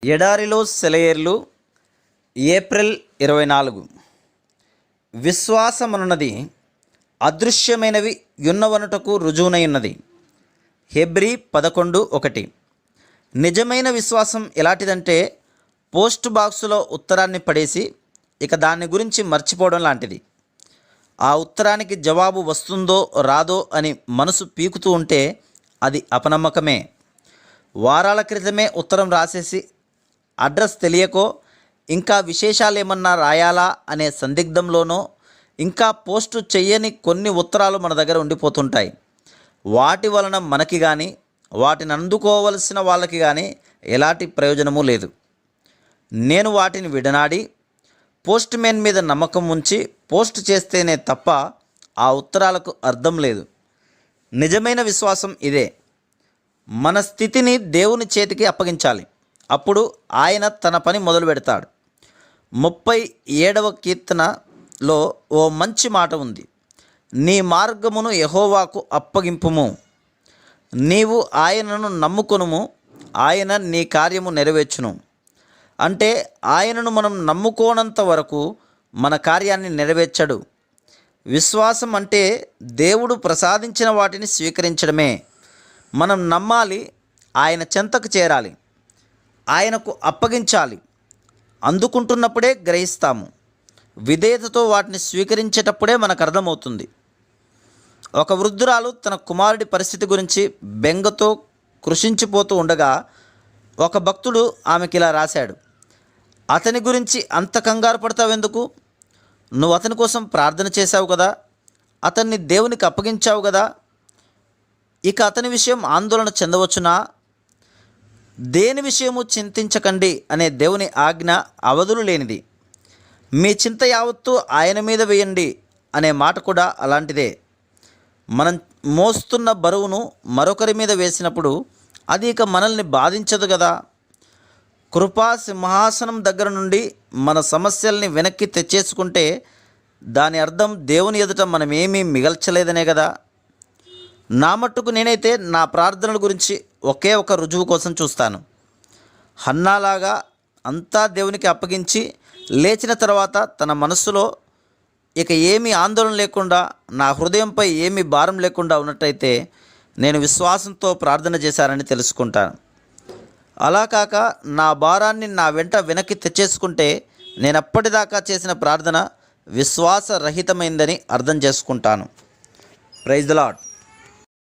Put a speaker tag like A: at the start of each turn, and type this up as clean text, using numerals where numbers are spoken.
A: ఎడారిలో సెలయేర్లు April 24. విశ్వాసమనున్నది అదృశ్యమైనవి యున్నవనుటకు రుజువునయున్నది. Hebrew 11:1. నిజమైన విశ్వాసం ఎలాంటిదంటే పోస్ట్ బాక్సులో ఉత్తరాన్ని పడేసి ఇక దాని గురించి మర్చిపోవడం లాంటిది. ఆ ఉత్తరానికి జవాబు వస్తుందో రాదో అని మనసు పీకుతూ ఉంటే అది అపనమ్మకమే. వారాల క్రితమే ఉత్తరం రాసేసి అడ్రస్ తెలియకో, ఇంకా విశేషాలు ఏమన్నా రాయాలా అనే సందిగ్ధంలోనో, ఇంకా పోస్టు చెయ్యని కొన్ని ఉత్తరాలు మన దగ్గర ఉండిపోతుంటాయి. వాటి వలన మనకి కానీ వాటిని అందుకోవలసిన వాళ్ళకి కానీ ఎలాంటి ప్రయోజనమూ లేదు. నేను వాటిని విడనాడి పోస్ట్ మ్యాన్ మీద నమ్మకం ఉంచి పోస్ట్ చేస్తేనే తప్ప ఆ ఉత్తరాలకు అర్థం లేదు. నిజమైన విశ్వాసం ఇదే. మన స్థితిని దేవుని చేతికి అప్పగించాలి. అప్పుడు ఆయన తన పని మొదలు పెడతాడు. 37వ కీర్తనలో ఓ మంచి మాట ఉంది. నీ మార్గమును యెహోవాకు అప్పగింపుము, నీవు ఆయనను నమ్ముకొనుము, ఆయన నీ కార్యము నెరవేర్చును. అంటే ఆయనను మనం నమ్ముకోనంత వరకు మన కార్యాన్ని నెరవేర్చడు. విశ్వాసం అంటే దేవుడు ప్రసాదించిన వాటిని స్వీకరించడమే. మనం నమ్మాలి, ఆయన చెంతకు చేరాలి, ఆయనకు అప్పగించాలి. అందుకుంటున్నప్పుడే గ్రహిస్తాము. విధేయతతో వాటిని స్వీకరించేటప్పుడే మనకు అర్థమవుతుంది. ఒక వృద్ధురాలు తన కుమారుడి పరిస్థితి గురించి బెంగతో కృషించిపోతూ ఉండగా ఒక భక్తుడు ఆమెకి ఇలా రాశాడు. అతని గురించి అంత కంగారు పడతావెందుకు? నువ్వు అతని కోసం ప్రార్థన చేశావు కదా, అతన్ని దేవునికి అప్పగించావు కదా, ఇక అతని విషయం ఆందోళన చెందవచ్చునా? దేని విషయము చింతించకండి అనే దేవుని ఆజ్ఞ అవధులు లేనిది. మీ చింత యావత్తు ఆయన మీద వేయండి అనే మాట కూడా అలాంటిదే. మనం మోస్తున్న బరువును మరొకరి మీద వేసినప్పుడు అది ఇక మనల్ని బాధించదు కదా. కృపా సింహాసనం దగ్గర నుండి మన సమస్యల్ని వెనక్కి తెచ్చేసుకుంటే దాని అర్థం దేవుని ఎదుట మనమేమీ మిగల్చలేదనే కదా. నా మట్టుకు నేనైతే నా ప్రార్థనల గురించి ఒకే ఒక రుజువు కోసం చూస్తాను. హన్నాలాగా అంతా దేవునికి అప్పగించి లేచిన తర్వాత తన మనస్సులో ఇక ఏమీ ఆందోళన లేకుండా, నా హృదయంపై ఏమీ భారం లేకుండా ఉన్నట్టయితే నేను విశ్వాసంతో ప్రార్థన చేశానని తెలుసుకుంటాను. అలా కాక నా భారాన్ని నా వెంట వెనక్కి తెచ్చేసుకుంటే నేను అప్పటిదాకా చేసిన ప్రార్థన విశ్వాసరహితమైందని అర్థం చేసుకుంటాను. Praise the lord.